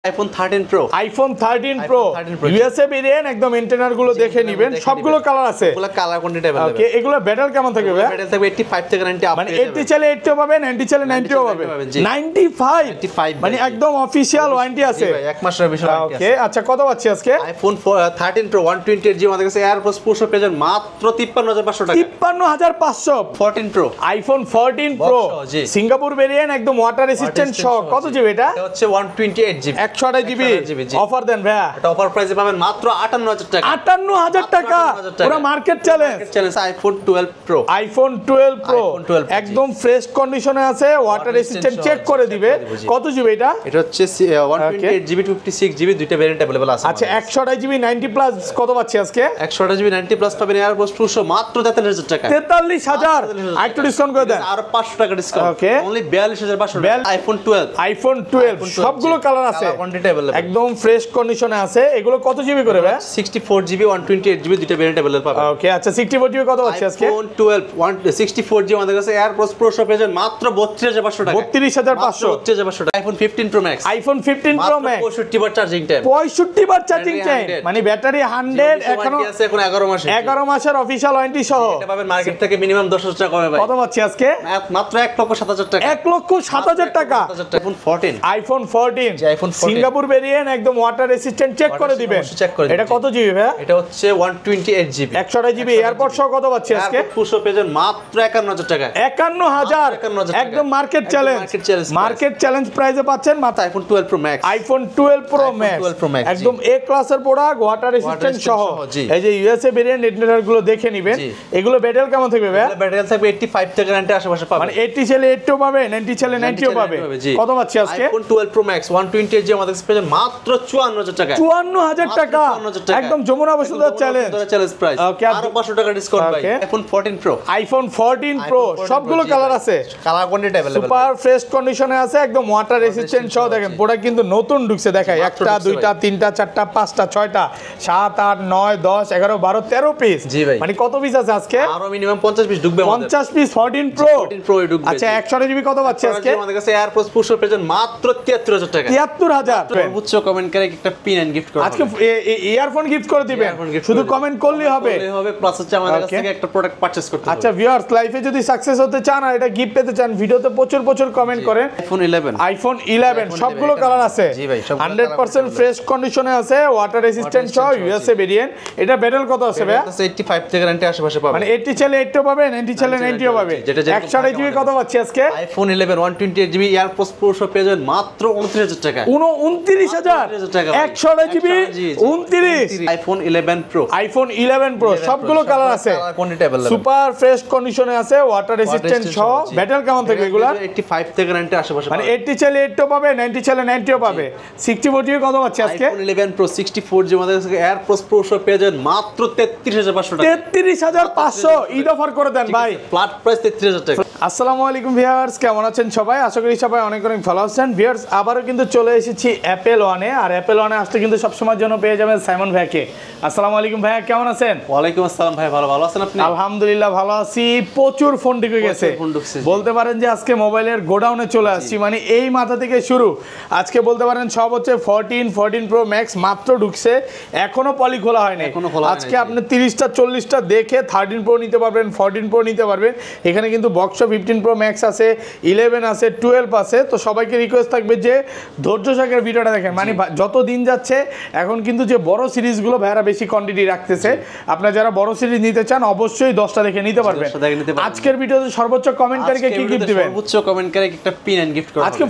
iPhone 13 Pro iPhone 13 Pro USA variant একদম interior গুলো দেখে নেবেন সবগুলো কালার আছে এগুলো কালার কোয়ান্টিটি अवेलेबल ওকে এগুলো ব্যাটারি কেমন থাকবে ভাই ব্যাটারি থাকবে 85 থেকে 90 আপ মানে 80 চাইলে 80 পাবেন 90 চাইলে 90 পাবেন 95 মানে একদম অফিশিয়াল ওয়ারেন্টি আছে ভাই এক মাসের বেশি ওয়ারেন্টি আছে ওকে আচ্ছা কত পাচ্ছি আজকে iPhone 13 Pro 128GB আমাদের কাছে এয়ারপোর্টস পুরো পেজের মাত্র 53500 টাকা 53500 14 Pro iPhone 14 Pro Singapore variant একদম ওয়াটার রেসিস্ট্যান্ট সহ কত জিবি এটা হচ্ছে 128GB 128GB অফার দেন ভাইয়া এটা অফার প্রাইসে পাবেন মাত্র 58000 টাকা 58000 টাকা পুরো market challenge iPhone 12 Pro iPhone 12 Pro একদম ফ্রেশ কন্ডিশনে আছে ওয়াটার রেসিস্ট্যান্ট চেক করে দিবে কত জিবি এটা এটা হচ্ছে 128GB 56GB দুইটা ভেরিয়েন্ট अवेलेबल আছে আচ্ছা 128GB 90 প্লাস কত পাচ্ছি আজকে 128GB 90 প্লাস পাবেন এয়ারপোর্টস পুরো মাত্র 43000 টাকা 43000 আরেকটু ডিসকাউন্ট করে দেন আর 500 টাকা ডিসকাউন্ট ওকে অনলি 42500 iPhone 12 সবগুলো কালার আছে কোয়ান্টিটি अवेलेबल একদম ফ্রেশ কন্ডিশনে আছে এগুলো কত জিবি করে ভাই 64GB 128GB দুইটা ভেরিয়েন্ট अवेलेबल পাবেন ওকে আচ্ছা 64GB কত পাচ্ছি আজকে iPhone 12 64GB আমাদের কাছে এয়ারপোর্টস প্রো পেজের মাত্র 32500 টাকা 32500 iPhone 15 Pro Max iPhone 15 Pro Max 65 বার চার্জিং টাইম 65 বার চার্জিং টাইম মানে ব্যাটারি 100 এখনো আছে এখন 11 মাস 11 মাসের অফিশিয়াল ওয়ারেন্টি সহ এটা পাবেন মার্কেট থেকে মিনিমাম 10000 টাকা কমে ভাই কত পাচ্ছি আজকে মাত্র 1,07,000 টাকা 1,07,000 টাকা iPhone 14 সিঙ্গাপুর ভেরিয়েন্ট একদম ওয়াটার রেসিস্ট্যান্ট চেক করে দিবেন এটা কত জিবি ভাই এটা হচ্ছে 128GB 128GB এয়ারপোর্ট সহ কত পাচ্ছি আজকে পুরো পেজের মাত্র 51000 টাকা 51000 একদম মার্কেট চ্যালেঞ্জ প্রাইসে পাচ্ছেন মাত্র iPhone 12 Pro Max iPhone 12 Pro Max একদম এ ক্লাসের প্রোডাক্ট ওয়াটার রেসিস্ট্যান্ট সহ এই যে ইউএসএ ভেরিয়েন্ট ইন্টারনাল গুলো দেখে নেবেন এগুলো ব্যাটারি কেমন থাকবে ভাই ব্যাটারি থাকবে 85 থেকে 90 আশেপাশে পাবেন মানে 80 ছেলে 80 পাবে 90 ছেলে 90 পাবে কত পাচ্ছি আজকে iPhone 12 Pro Max 128GB আমাদের কাছে পেয়ে মাত্র 54000 টাকা 54000 টাকা একদম যমুনা বসুন্ধরা চ্যালেঞ্জ প্রাইস আর 500 টাকা ডিসকাউন্ট ভাই iPhone 14 Pro iPhone 14 Pro সবগুলো কালার আছে colour quantity available super fresh কন্ডিশনে আছে একদম ওয়াটার রেসিস্ট্যান্ট সহ দেখেন প্রোডাক্ট কিন্তু নতুন ঢুকছে দেখাই একটা দুইটা তিনটা চারটা পাঁচটা ছয়টা 7 8 9 10 11 12 13 পিস মানে কত পিস আছে আজকে আরো মিনিমাম 50 পিস ঢুকবে আমাদের 50 পিস 14 Pro ঢুকবে আচ্ছা 128GB কত পাচ্ছি আজকে আমাদের কাছে এয়ারপোর্টস পুরো পেজের মাত্র 73000 টাকা 73000 উচ্চ কমেন্ট করে একটা পিন এন্ড গিফট করব আজকে ইয়ারফোন গিফট করে দিবেন শুধু কমেন্ট করলেই হবে প্লাস হচ্ছে আমাদের কাছ থেকে একটা প্রোডাক্ট পারচেজ করতে হবে আচ্ছা ভিউয়ার্স লাইফে যদি সাকসেস হতে চান আর এটা গিফট পেতে চান ভিডিওতে প্রচুর কমেন্ট করেন iPhone 11 সবগুলো কালার আছে জি ভাই 100% ফ্রেশ কন্ডিশনে আছে ওয়াটার রেসিস্ট্যান্ট সহ ইউএসএ ভেরিয়েন্ট এটা ব্যাটারি কত আছে ভাই 85 থেকে 90 আশেপাশে পাবেন মানে 80 ছেলে 80 পাবে 90 ছেলে 90 পাবে 128GB কত পাচ্ছি আজকে iPhone 11 128GB এয়ারপোর্টস প্রো পেয়ে যাবেন মাত্র 29000 টাকা 29000 টাকা 128GB 29 iPhone 11 Pro সবগুলো কালার আছে সুপার ফ্রেশ কন্ডিশনে আছে ওয়াটার রেসিস্ট্যান্ট সহ ব্যাটারি কেমন থাকবে এগুলো 85 থেকে 90 আশেপাশে মানে 80 ছেলে 80 পাবে 90 ছেলে 90 পাবে 64GB কত পাচ্ছি আজকে iPhone 11 Pro 64GB আমাদের কাছে এয়ারপোর্টস প্রো পেয়ে যাবেন মাত্র 33500 টাকা 33500 ঈদ অফার করে দেন ভাই ফ্ল্যাট প্রাইস 33000 টাকা আসসালামু আলাইকুম ভিউয়ার্স কেমন আছেন সবাই আশা করি সবাই অনেক ভালো আছেন ভিউয়ার্স আবারো কিন্তু চলে এসেছি অ্যাপল ওয়ানে আর অ্যাপল ওয়ানে আসতে কিন্তু সব সময়ের জন্য পেয়ে যাবেন সাইমন ভাইকে আসসালামু আলাইকুম ভাইয়া কেমন আছেন ওয়ালাইকুম আসসালাম ভাই ভালো আছেন আপনি আলহামদুলিল্লাহ ভালো আছি প্রচুর ফোন ঢুকে গেছে বলতে পারেন যে আজকে মোবাইলের গোডাউনে চলে আসছি মানে এই মাথা থেকে শুরু আজকে বলতে পারেন সব হচ্ছে 14 Pro Max মাত্র ঢুকছে এখনো পলি খোলা হয়নি আজকে আপনি 30টা 40টা দেখে 13 Pro নিতে পারবেন 14 Pro নিতে পারবেন এখানে কিন্তু বক্স 15 Pro Max আছে 11 আছে 12 আছে তো সবাইকে রিকোয়েস্ট থাকবে যে ধৈর্য সহকারে ভিডিওটা দেখেন মানে যত দিন যাচ্ছে এখন কিন্তু যে বড় সিরিজগুলো ভাইরা বেশি কোয়ান্টিটি রাখতেছে আপনারা যারা বড় সিরিজ নিতে চান অবশ্যই 10টা দেখে নিতে পারবেন আজকের ভিডিওতে সর্বোচ্চ কমেন্টকারীকে কি গিফট দিবেন সর্বোচ্চ কমেন্টকারীকে একটা পিন এন্ড গিফট করব আজকে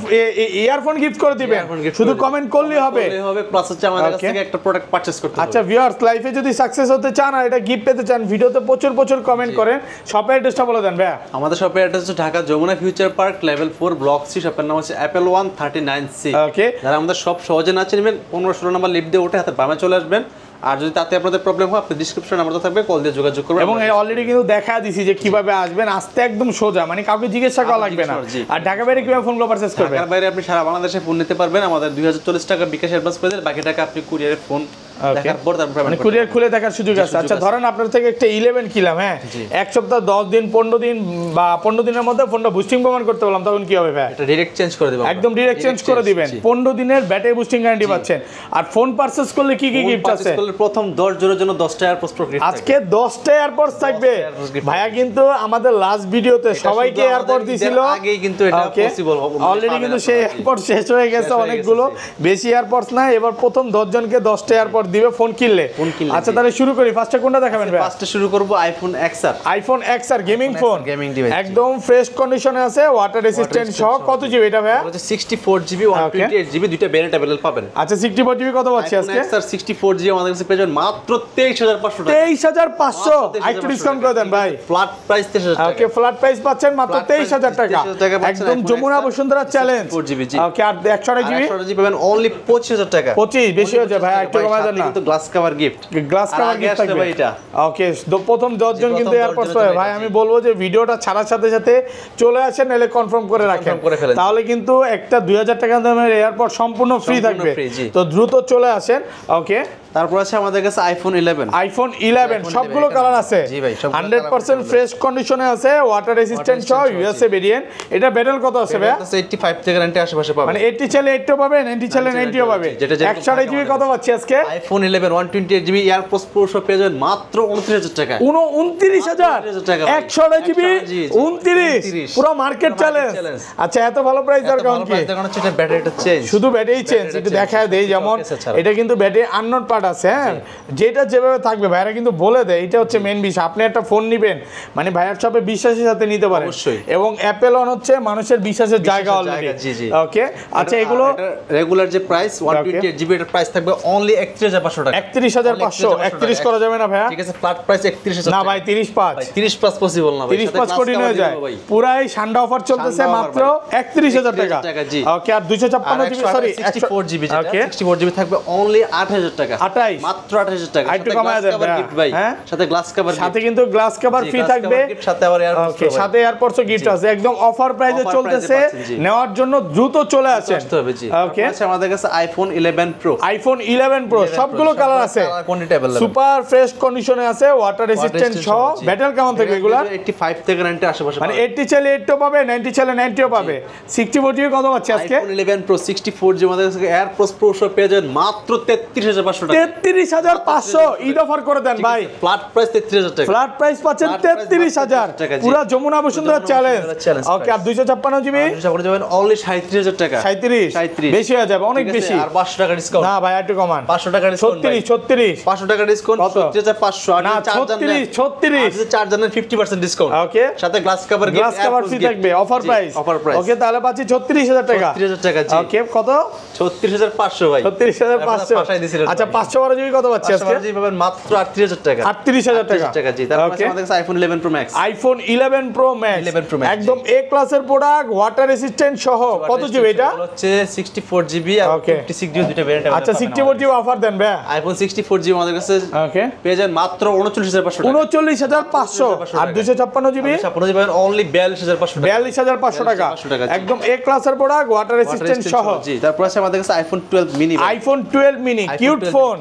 ইয়ারফোন গিফট করে দিবেন শুধু কমেন্ট করলেই হবে প্লাস হচ্ছে আমাদের কাছ থেকে একটা প্রোডাক্ট পারচেজ করতে হবে আচ্ছা ভিউয়ার্স লাইফে যদি সাকসেস হতে চান আর এটা গিফট পেতে চান ভিডিওতে প্রচুর কমেন্ট করেন শপের অ্যাড্রেসটা বলে দেন ভাই আমাদের শপের অ্যাড্রেস হচ্ছে Dhaka Jamuna Future Park level 4 block C শপের নাম হচ্ছে অ্যাপল 139C ওকে যারা আমাদের সব সহজে না চিনবেন 15-16 নাম্বার লিফট দিয়ে উঠে হাতে বামে চলে আসবেন আর যদি তাতে আপনাদের প্রবলেম হয় আপনি ডেসক্রিপশন নাম্বারটা থাকবে কল দিয়ে যোগাযোগ করবেন এবং অলরেডি কিন্তু দেখা দিছি যে কিভাবে আসবেন আসতে একদম সোজা মানে কাউকে জিজ্ঞাসা করা লাগবে না আর ঢাকা বাইরে কিভাবে ফোনগুলো পারচেজ করবেন ঢাকার বাইরে আপনি সারা বাংলাদেশে ফোন নিতে পারবেন আমাদের 2040 টাকা বিকাশ অ্যাডভান্স করে দেন বাকি টাকা আপনি কুরিয়ারে ফোন দেখার পর তারপর মানে কুরিয়ার খুলে দেখার সুযোগ আছে। আচ্ছা ধরেন আপনার থেকে একটা 11 কিনলাম, হ্যাঁ, এক সপ্তাহ 10 দিন 15 দিন বা 15 দিনের মধ্যে ফোনটা বুস্টিং প্রমাণ করতে বললাম, তখন কি হবে ভাই? এটা ডাইরেক্ট চেঞ্জ করে দেব, একদম ডাইরেক্ট চেঞ্জ করে দিবেন। 15 দিনের ব্যাটারি বুস্টিং গ্যারান্টি পাচ্ছেন। আর ফোন পারচেজ করলে কি কি গিফট আছে? প্রথম 10 জনের জন্য 10টা এয়ারপডস প্রো গিফট আজকে 10টা এয়ারপডস থাকবে ভাইয়া, কিন্তু আমাদের লাস্ট ভিডিওতে সবাইকে এয়ারপড দিছিল, আগেই কিন্তু এটা পসিবল হবে অলরেডি, কিন্তু সেই এয়ারপড শেষ হয়ে গেছে অনেকগুলো, বেশি এয়ারপডস না। এবার প্রথম 10 জনকে 10টা এয়ারপড দিবে ফোন কিনলে। আচ্ছা তাহলে শুরু করি, ফার্স্টে কোনটা দেখাবেন ভাই? ফার্স্টে শুরু করব iPhone XR। IPhone XR gaming phone, gaming device, একদম ফ্রেশ কন্ডিশনে আছে, ওয়াটার রেসিস্ট্যান্ট সহ। কত জিবি এটা ভাই? এটা 64GB 128GB দুইটা ভেরিয়েন্ট अवेलेबल পাবেন। আচ্ছা 64GB কত পাচ্ছি আজকে? XR 64GB আমাদের কাছে পেয়ে যাবেন মাত্র 23500 টাকা। 23500, একটু ডিসকাউন্ট করে দেন ভাই। ফ্ল্যাট প্রাইস 23000 টাকা। ওকে, ফ্ল্যাট প্রাইস পাচ্ছেন মাত্র 23000 টাকা, একদম যমুনা বসুন্ধরা চ্যালেঞ্জ। 4GB ওকে, আর 128GB পাবেন অনলি 25000 টাকা। 25 বেশি হয়ে যায় ভাই, একটু কমায় দেন না। কিন্তু glass cover gift, glass cover gift থাকবে এটা। ওকে, প্রথম 10 জন কিন্তু এয়ারপডস পাবে ভাই। আমি বলবো যে ভিডিওটা ছাড়ার সাথে সাথে চলে আসেন, নাহলে কনফার্ম করে রাখেন, তাহলে কিন্তু একটা 2000 টাকা দামের এয়ারপড সম্পূর্ণ ফ্রি থাকবে। তো দ্রুত চলে আসেন। ওকে, তারপর আছে আমাদের কাছে আইফোন 11। আইফোন 11 সবগুলো কালার আছে, 100% ফ্রেশ কন্ডিশনে আছে, ওয়াটার রেসিস্ট্যান্ট সহ, ইউএসএ ভেরিয়েন্ট। এটা ব্যাটেল কত আছে ভাই? 85 থেকে 90 আশেপাশে পাবেন। মানে 80 চাইলে 80 পাবে, 90 চাইলে 90 পাবে। 128GB কত পাচ্ছি আজকে? আইফোন 11 128GB এয়ারপডস প্রো সহ পেয়ে যাবেন মাত্র 29000 টাকা। 29000 128GB 29, পুরো মার্কেট চ্যালেঞ্জ। আচ্ছা এত ভালো প্রাইস দেওয়ার কারণ কি? এটা ব্যাটারিটা চেঞ্জ, শুধু ব্যাটারি চেঞ্জ, একটু দেখায় দেই। যেমন এটা কিন্তু ব্যাটারি আননোন পার্ট আছে, হ্যাঁ, যেটা যেভাবে থাকবে ভাইরা কিন্তু বলে দেয়। এটা হচ্ছে মেন বিষয়। আপনি একটা ফোন নিবেন মানে ভাইয়ার শপে বিশ্বাসের সাথে নিতে পারেন, এবং অ্যাপেল অন হচ্ছে মানুষের বিশ্বাসের জায়গা অলরেডি। ওকে, আচ্ছা এগুলো রেগুলার যে প্রাইস 128GB এর প্রাইস থাকবে অনলি 31500 টাকা। 31500, 31 করা যাবে না ভাইয়া? ঠিক আছে, ফ্ল্যাট প্রাইস 31000 না ভাই, 35 30+ পসিবল না ভাই, 35 কোটি হয়ে যায়। পুরাই সান্ডা অফার চলতেছে, মাত্র 31000 টাকা। ওকে, আর 256GB, সরি 64GB, যেটা 64GB থাকবে অনলি 8000 টাকা। 28, মাত্র 8000 টাকা। একটু কমায় দেন ভাই, হ্যাঁ, সাথে গ্লাস কভার, সাথে কিন্তু গ্লাস কভার ফ্রি থাকবে, সাথে আবার এয়ারপডস। ওকে, সাথে এয়ারপডস গিফট আছে, একদম অফার প্রাইসে চলতেছে। নেওয়ার জন্য দ্রুত চলে আসেন। ওকে, আচ্ছা আমাদের কাছে আইফোন 11 প্রো, আইফোন 11 প্রো সবগুলো কালার আছে, সুপার ফ্রেশ কন্ডিশনে আছে, ওয়াটার রেসিস্ট্যান্ট সহ। ব্যাটারি কেমন থাকবে এগুলা? 85 থেকে 90 আশেপাশে, মানে 80 চাইলে 80 পাবে, 90 চাইলে 90 পাবে। 64GB কত পাচ্ছি আজকে? আইফোন 11 প্রো 64GB আমাদের কাছে এয়ারপডস প্রো সহ পেয়ে যাবেন মাত্র 33500 টাকা। 33500 ঈদ অফার করে দেন ভাই। ফ্ল্যাট প্রাইস 33000 টাকা। ফ্ল্যাট প্রাইস পাচ্ছেন 33000 পুরো যমুনা বসুন্ধরা চ্যালেঞ্জ। ওকে, আর 256GB যাবেন অনলি 37000 টাকা। 37 বেশি হয়ে যাবে, অনেক বেশি। আর 500 টাকা ডিসকাউন্ট। না ভাই একটু কমান, 500 টাকা ডিসকাউন্ট। 36 500 টাকা ডিসকাউন্ট, 37500। আর না 36 চার জানেন 50% ডিসকাউন্ট। ওকে, সাথে glass cover glass cover free থাকবে, অফার প্রাইস। ওকে, তাহলে পাচ্ছি 36000 টাকা। 36000 টাকা, জি। ওকে, কত? 36500 ভাই। 36500। আচ্ছা 512GB কত পাচ্ছি আজকে? 512GB পাবেন মাত্র 38000 টাকা। 38000 টাকা, জি। তারপর আছে আমাদের কাছে iPhone 11 pro max. IPhone 11 pro max একদম এ ক্লাসের প্রোডাক্ট, ওয়াটার রেসিস্ট্যান্ট সহ। কত জিবি এটা? হচ্ছে 64GB আর 56GB দুটো ভেরিয়েন্ট। আচ্ছা 64GB অফার দেন ভাই। আইফোন 64GB আমাদের কাছে ওকে পেয়ে যান মাত্র 39500 টাকা। 39500। আর 256GB? 256GB পাবেন অনলি 42500 টাকা। 42500 টাকা, একদম এ ক্লাসের প্রোডাক্ট, ওয়াটার রেসিস্ট্যান্ট সহ। জি। তারপর আছে আমাদের কাছে iPhone 12 mini. IPhone 12 mini cute phone,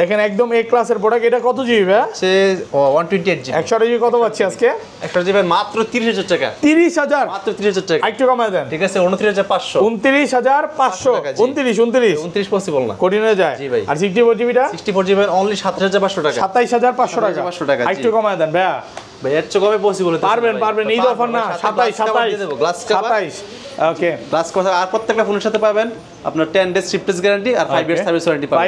দেখেন একদম এ ক্লাসের প্রোডাক্ট। এটা কত জিবি ভাই? সে 128GB। 128GB কত পাচ্ছি আজকে? 128GB মাত্র 30000 টাকা। 30000, মাত্র 30000 টাকা। একটু কমায় দেন। ঠিক আছে, 29500। 29500, 29 পসিবল না, কঠিন হয়ে যায়। আর 64GBটা? 64GB অনলি 27500 টাকা। 27500 টাকা, একটু কমায় দেন ভাইয়া। ভাই এর চেয়ে কমে পসিবল হতে পারবেন, ঈদ অফার না। 27। ওকে, গ্লাস কভার আর প্রত্যেকটা ফোনের সাথে পাবেন আপনার 10 ডেজ রিপ্লেস গ্যারান্টি আর 5 ইয়ার্স সার্ভিস ওয়ারেন্টি পাবেন।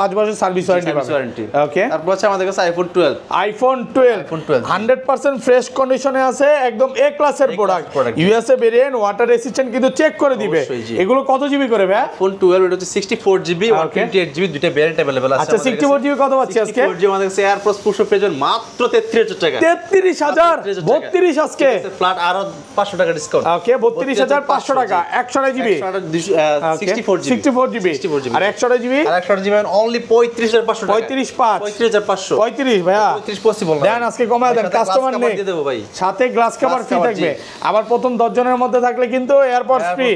5 বছর সার্ভিস ওয়ারেন্টি পাবেন। ওকে, তারপর আছে আমাদের কাছে আইফোন 12। আইফোন 12 100% ফ্রেশ কন্ডিশনে আছে, একদম এ ক্লাসের product. USA variant, water resistant, কিন্তু চেক করে দিবে। এগুলো কত জিবি করে ভাই? আইফোন 12 এটা হচ্ছে 64GB 128GB দুটো ভেরিয়েন্ট अवेलेबल আছে। আচ্ছা 64GB কত পাচ্ছি আজকে? 64GB আমাদের কাছে এয়ারপডস প্রো পেয়ে যাবেন মাত্র 33000 টাকা। 33000, 32 আজকে। ফ্ল্যাট আরো 500 টাকা ডিসকাউন্ট। ওকে, 32000 500 টাকা 128 জিবি 64 জিবি আর 128 জিবি আর 128 জিবি অনলি 35500 টাকা 35500 35500 35 ভাইয়া 35 পসিবল না দেন আজকে কমায় দেন কাস্টমার নেই দিয়ে দেব ভাই সাথে গ্লাস কভার ফ্রি থাকবে আবার প্রথম 10 জনের মধ্যে থাকলে কিন্তু এয়ারপডস ফ্রি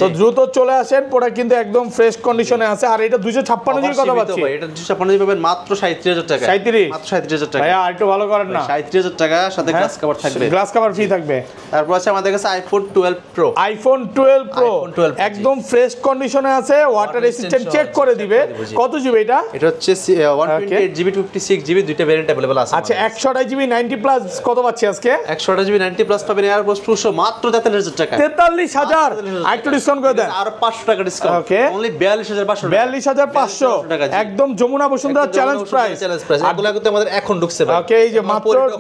তো দ্রুত চলে আসেন প্রোডাক্ট কিন্তু একদম ফ্রেশ কন্ডিশনে আছে আর এটা 256 জিবি কথা পাচ্ছি এটা 256 জিবি পাবেন মাত্র 37000 টাকা 37 মাত্র 37000 টাকা ভাইয়া আর একটু ভালো করেন না 37000 টাকা সাথে গ্লাস কভার থাকবে গ্লাস কভার ফ্রি থাকবে তারপর আছে আমাদের কাছে আইফোন 12 প্রো আইফোন 12 প্রো একদম ফ্রেশ কন্ডিশনে আছে ওয়াটার রেজিস্ট্যান্ট চেক করে দিবে কত জিবি এটা এটা হচ্ছে 128 জিবি 56 জিবি দুইটা ভেরিয়েন্ট अवेलेबल আছে আচ্ছা 128 জিবি 90 প্লাস কত পাচ্ছি আজকে 128 জিবি 90 প্লাস পাবেন এয়ারপডস প্রো মাত্র 43000 টাকা 43000 আরেকটু ডিসকাউন্ট করে দেন আর 500 টাকা ডিসকাউন্ট ওকে অনলি 42500 42500 একদম যমুনা বসুন্ধরা চ্যালেঞ্জ প্রাইস এগুলা কিন্তু আমাদের এখন ঢুকছে ভাই ওকে এই যে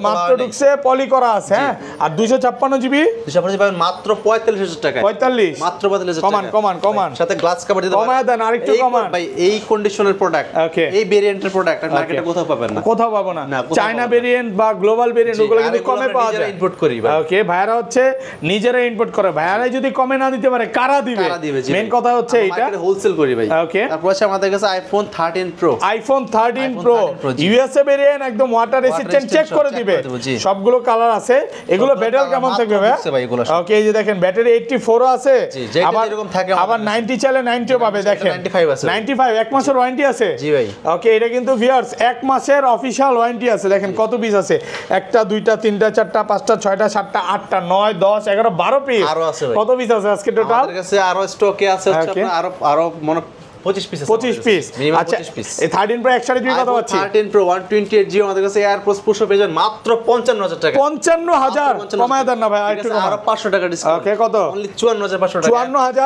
মাত্র ঢুকছে পলি করা আছে হ্যাঁ আর 256 জিবি 256 জিবি পাবেন মাত্র 45000 টাকা 45 মাত্র 45000 টাকা কমান সাথে গ্লাস কভার দিতে কমায় দেন আরেকটু কমান ভাই এই কন্ডিশনের প্রোডাক্ট ওকে এই ভেরিয়েন্টের প্রোডাক্ট মার্কেটে কোথাও পাবেন না কোথাও পাবো না চায়না ভেরিয়েন্ট বা গ্লোবাল ভেরিয়েন্ট ওগুলো কিন্তু কমে পাওয়া যায় ইম্পোর্ট করি ভাই ওকে ভাইরা হচ্ছে নিজেরা ইম্পোর্ট করে ভাইরা যদি কমে না দিতে পারে কারা দিবে মেইন কথা হচ্ছে এটা মার্কেটে হোলসেল করি ভাই ওকে তারপর আছে আমাদের কাছে iPhone 13 pro iPhone 13 pro USA variant একদম ওয়াটার রেজিস্ট্যান্ট চেক করে দিবে সবগুলো কালার আছে এগুলো ব্যাটারি কেমন থাকবে ভাই ওকে এই যে দেখেন ব্যাটারি 84 আছে আবার এরকম থাকে আবার 90 চাইলে 90 ও পাবে দেখেন 95 আছে 95 এক মাসের ওয়ারেন্টি আছে জি ভাই ওকে এটা কিন্তু ভিউয়ার্স এক মাসের অফিশিয়াল ওয়ারেন্টি আছে দেখেন কত পিস আছে একটা দুইটা তিনটা চারটা পাঁচটা ছয়টা সাতটা আটটা 9 10 11 12 পিস আরো আছে ভাই কত পিস আছে আজকে টোটাল আমাদের কাছে আরো স্টকে আছে আরো মনে 25 পিস 25 পিস আচ্ছা এই 13 প্রো 128 জিবি কত পাচ্ছি 13 প্রো 128 জিবি আমাদের কাছে এয়ারপডস প্রো পেয়ে যাবেন মাত্র 55000 টাকা 55000 কমায় দেন না ভাই আরেকটু আরো 500 টাকা ডিসকাউন্ট ওকে কত অনলি 54500 টাকা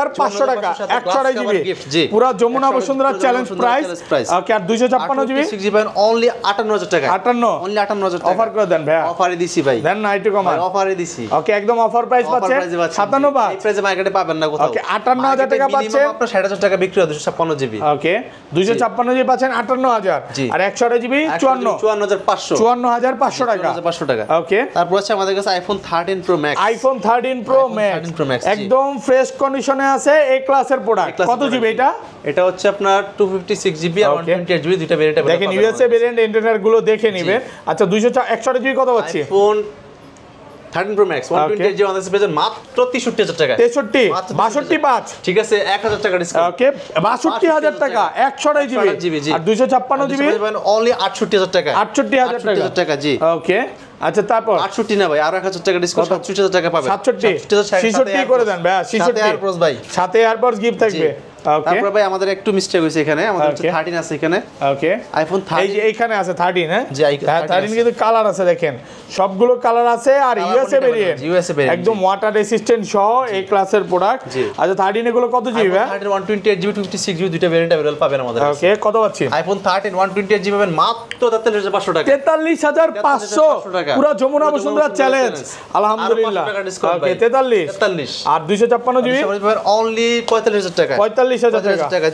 54500 টাকা 128 জিবি পুরো Jamuna Bashundhara challenge price okay আর 256 জিবি 6 জিবি অনলি 58000 টাকা 58 অনলি 58000 টাকা অফার করে দেন ভাই অফারে দিছি ভাই দেন না একটু কমান অফারে দিছি ওকে একদম অফার প্রাইস পাচ্ছে 57 বাট এই প্রাইসে মার্কেটে পাবেন না কোথাও ওকে 58000 টাকা পাচ্ছে আপনার 60000 টাকা বিক্রি হয় 256 জিবি ওকে 256 জিবি পাচ্ছেন 58000 আর 128 জিবি 54500 54500 টাকা 54500 টাকা ওকে তারপর আছে আমাদের কাছে iPhone 13 pro max iPhone 13 pro max একদম ফ্রেশ কন্ডিশনে আছে এই ক্লাসের প্রোডাক্ট কত জিবি এটা এটা হচ্ছে আপনার 256 জিবি আর 128 জিবি দুইটা ভেরিয়েন্ট আছে দেখেন ইউএসএ ভেরিয়েন্ট ইন্টারনেট গুলো দেখে নেবেন আচ্ছা 128 জিবি কত পাচ্ছি আইফোন 13 প্রো ম্যাক্স 128 জিবি আমাদের কাছে মাত্র 63000 টাকা 63 62 ঠিক আছে 1000 টাকা ডিসকাউন্ট ওকে 62000 টাকা 128 জিবি আর 256 জিবি অনলি 68000 টাকা 68000 টাকা জি ওকে আচ্ছা তারপর 68 না ভাই আর 1000 টাকা ডিসকাউন্ট 67000 টাকা পাবেন 66 করে দেন ভাই 66 এয়ারপডস ভাই সাথে এয়ারপডস গিফট থাকবে ওকে তারপর ভাই আমাদের একটু মিস্টেক হইছে এখানে আমাদের হচ্ছে 13 আছে এখানে ওকে আইফোন 13 এই যে এইখানে আছে 13 হ্যাঁ জি 13 কিন্তু কালার আছে দেখেন সবগুলো কালার আছে আর ইউএসএ ভেরিয়েন্ট একদম ওয়াটার রেসিস্ট্যান্ট সহ এই ক্লাসের প্রোডাক্ট আচ্ছা 13 এগুলো কত জিবি ভাই 128 জিবি 56 জিবি দুইটা ভেরিয়েন্ট अवेलेबल পাবেন আমাদের ওকে কত পাচ্ছি আইফোন 13 128 জিবি পাবেন মাত্র 43500 টাকা 43500 পুরো যমুনা বসুন্ধরা চ্যালেঞ্জ আলহামদুলিল্লাহ ওকে 43 আর 256 জিবি অনলি 45000 টাকা 45000 টাকা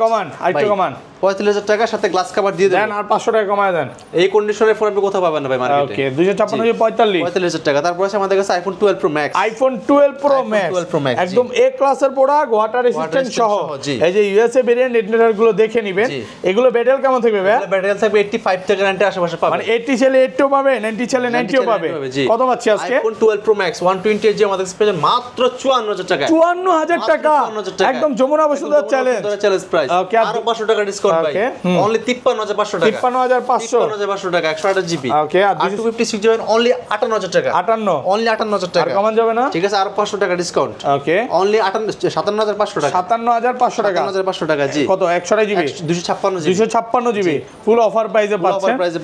কমান আরেকটু কমান 45000 টাকা সাথে গ্লাস কভার দিয়ে দেন আর 500 টাকা কমায় দেন এই কন্ডিশনের ফোন আপনি কোথাও পাবেন না ভাই মার্কেটে ওকে 256 জিবি 45000 টাকা তারপর আছে আমাদের কাছে iPhone 12 pro max iPhone 12 pro max একদম এ ক্লাসের প্রোডাক্ট ওয়াটার রেজিস্ট্যান্ট সহ এই যে ইউএসএ ভেরিয়েন্ট ইন্টারনেট গুলো দেখে নেবেন এগুলো ব্যাটারি কেমন থাকবে ভাই ব্যাটারি থাকবে 85 থেকে 90 আশেপাশে পাবেন মানে 80 ছেলে 80 ও পাবে 90 ছেলে 90 ও পাবে কত পাচ্ছি আজকে আইফোন 12 প্রো ম্যাক্স 128 জিবি আমাদের কাছে পেয়ে মাত্র 54000 টাকা 54000 টাকা একদম Jamuna Bashundhara challenge price okay আর 500 টাকা ডিসকাউন্ট ভাই অনলি 53500 টাকা 53500 টাকা 128 জিবি ওকে আর 256 জিবি অনলি 58000 টাকা 58 অনলি 58000 টাকা আর কমান যাবে না ঠিক আছে আর 500 টাকা ডিসকাউন্ট ওকে অনলি 57500 টাকা 57500 টাকা 57500 টাকা জি কত 128 জিবি 256 জিবি ফুল অফার প্রাইসে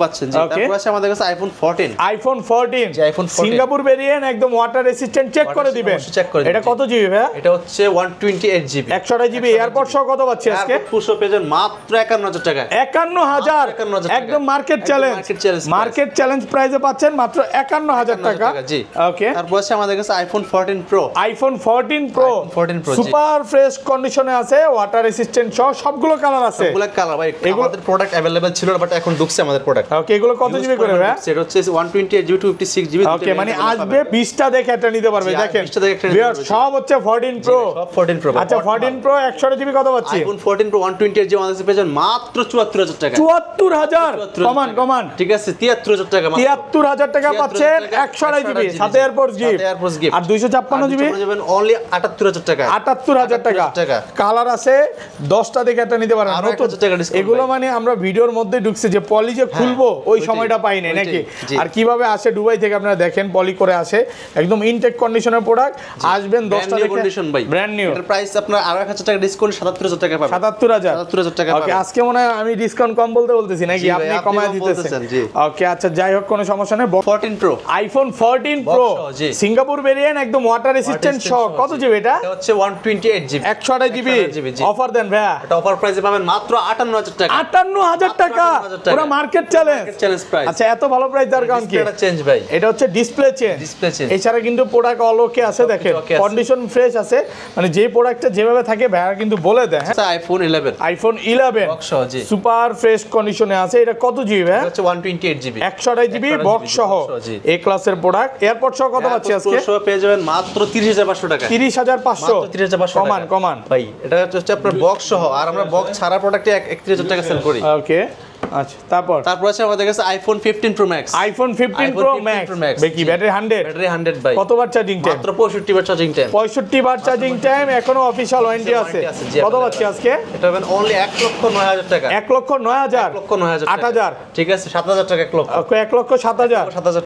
পাচ্ছেন জি তারপর আছে আমাদের কাছে আইফোন 14 সিঙ্গাপুর ভেরিয়েন্ট একদম ওয়াটার রেসিস্ট্যান্ট চেক করে দিবেন এটা কত জিবি ভাই এটা হচ্ছে 128 জিবি 128 জিবি এয়ারপড সহ কত পাচ্ছি আজকে পুশো পেজের মাত্র 51,000 টাকা। 51,000 51,000 একদম মার্কেট একদম challenge, market challenge price। Market challenge প্রাইসে পাচ্ছেন মাত্র 51,000 টাকা। জি। ওকে, তারপর আছে আমাদের কাছে iPhone 14 pro. IPhone 14 pro 14 Pro, জি। সুপার ফ্রেশ কন্ডিশনে আছে, ওয়াটার রেসিস্ট্যান্ট সহ সবগুলো কালার আছে। ব্ল্যাক কালার ভাই, এগুলো- আমাদের প্রোডাক্ট अवेलेबल ছিল না, বাট এখন ঢুকছে আমাদের প্রোডাক্ট। ওকে, এগুলো কত জিবি করে ভাই? সেটা হচ্ছে 128 জিবি 256 জিবি। ওকে, মানে আসবে 20টা দেখে একটা নিতে পারবে। জি, দেখেন 20টা দেখে একটা নিতে ভিউয়ার্স, পারবে, জি। সব হচ্ছে 14 প্রো। সব 14 প্রো। আচ্ছা 14 প্রো 100 জিবি কত পাচ্ছি? আইফোন 14 প্রো 128 জিবি আমাদের কাছে পেয়েছেন মাত্র 74,000 টাকা। 74,000 কমান কমান ঠিক আছে, 73,000 টাকা মাত্র। 73,000 টাকা 73,000 পাচ্ছেন টাকা, 100 জিবি 128 সাথে এয়ারপোর্টস গিফট। সাথে এয়ারপোর্টস গিফট। আর 256 জিবি যাবেন অনলি 78,000 টাকা। 78,000 টাকা। 78,000 টাকা। কালার আছে 10টা দেখে একটা নিতে পারেন। আরো নতুন 1,000 টাকা discount এগুলো পাই। মানে আমরা ভিডিওর মধ্যে ঢুকছে যে পলি যে খুলবো ওই ওইটাই, সময়টা পাই নাই ওইটাই, নাকি? জি। আর কিভাবে আসে দুবাই থেকে আপনারা দেখেন, পলি করে আসে, একদম ইনটেক কন্ডিশনের প্রোডাক্ট। আসবেন 10টা দেখে কন্ডিশন ভাই, ব্র্যান্ড নিউ। এটার প্রাইস আপনার আরো 1,000 টাকা ডিসকাউন্ট 77,000 টাকা পাবেন। 77,000 টাকা ওকে, পাবেন। আজকে মনে হয় আমি ডিসকাউন্ট কম বলতেছি নাকি? জি ভাই, আপনি আপনি কমায় কম দিতেছেন। বলতেছেন, জি। ওকে, আচ্ছা যাই হোক, কোনো সমস্যা নেই। 14 প্রো আইফোন 14 প্রো সহ, জি। সিঙ্গাপুর ভেরিয়েন্ট, একদম ওয়াটার রেসিস্ট্যান্ট সহ। কত জিবি এটা? এটা হচ্ছে 128 জিবি। 128 জিবি 128 জিবি, জি। অফার দেন ভাইয়া। এটা অফার প্রাইসে পাবেন মাত্র 58,000 টাকা। 58,000 টাকা, 58,000 টাকা। পুরো market challenge. Market challenge price। আচ্ছা, এত ভালো প্রাইস দেওয়ার কারণ কি? ডিসপ্লেটা চেঞ্জ ভাই। এটা হচ্ছে ডিসপ্লে চেঞ্জ। Display change। এছাড়া কিন্তু প্রোডাক্ট অল ওকে আছে, দেখেন okay আছে। কন্ডিশন ফ্রেশ আছে, মানে যে প্রোডাক্টটা যেভাবে থাকে ভাইয়া কিন্তু বলে দেয়। হ্যাঁ, আচ্ছা আইফোন 11 আইফোন 11 বক্স সহ, জি। সুপার ফ্রেশ কন্ডিশনে আছে। এটা কত জিবি ভাই? এটা হচ্ছে 128 জিবি। 128 জিবি 128 বক্স সহ, box সহ, জি। এ ক্লাসের প্রোডাক্ট। এয়ারপোর্ট সহ কত পাচ্ছি আজকে? সহ পেয়ে যাবেন মাত্র 30,500 টাকা। 30,500 মাত্র 30,500 কমান টাকা। কমান। ভাই এটা হচ্ছে আপনার বক্স সহ, আর আমরা বক্স ছাড়া প্রোডাক্টে 31,000 টাকা সেল করি। ওকে, আচ্ছা তারপর তারপর আছে আমাদের কাছে iPhone 15 pro max. IPhone 15 pro max. কি ব্যাটারি 100? ব্যাটারি 100 ভাই। কতবার চার্জিং টাইম? মাত্র 65 বার চার্জিং টাইম। 65 বার চার্জিং টাইম, এখনো অফিশিয়াল ওয়ারেন্টি আছে। warranty আছে, জি, কত পাচ্ছি আজকে? এটা পাবেন অনলি 1,09,000 টাকা। 1,09,000 1,09,000 টাকা। 8,000 ঠিক আছে, 7,000 টাকা 1 লক্ষ। ওকে, 1,07,000 7,000